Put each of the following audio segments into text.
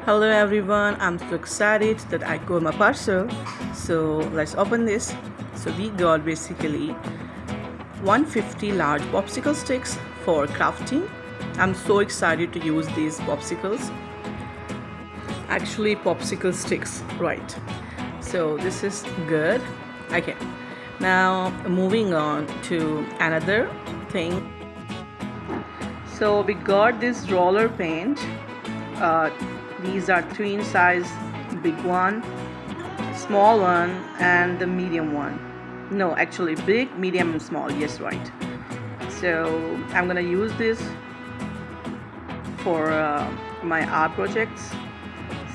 Hello everyone, I'm so excited that I got my parcel. So let's open this. So we got basically 150 large popsicle sticks for crafting. I'm so excited to use these popsicles. Actually popsicle sticks, right. So this is good. Okay. Now moving on to another thing. So we got this roller paint. These are twin size, big one, small one, and the medium one. No, actually big, medium, and small. Yes, right. So I'm gonna use this for my art projects.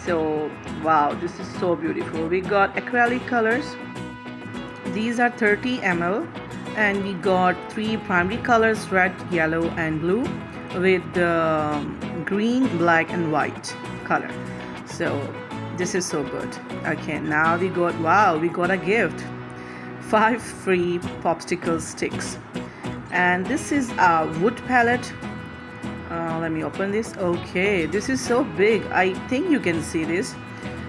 So wow, this is so beautiful. We got acrylic colors. These are 30 ml, and we got three primary colors: red, yellow, and blue, with green, black, and white color. So this is so good. Okay, now we got a gift, 5 free popsicle sticks, and this is a wood palette. Let me open this. Okay, this is so big. I think you can see this.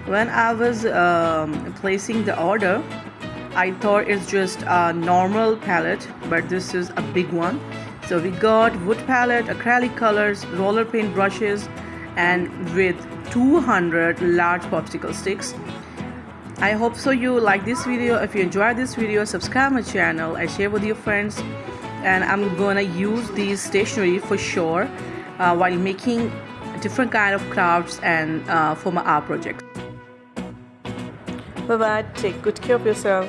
When I was placing the order, I thought it's just a normal palette, but this is a big one. So we got wood palette, acrylic colors, roller paint brushes, and with 200 large popsicle sticks. I hope so you like this video. If you enjoyed this video, subscribe my channel and share with your friends. And I'm gonna use these stationery for sure while making different kind of crafts and for my art projects. Bye bye. Take good care of yourself.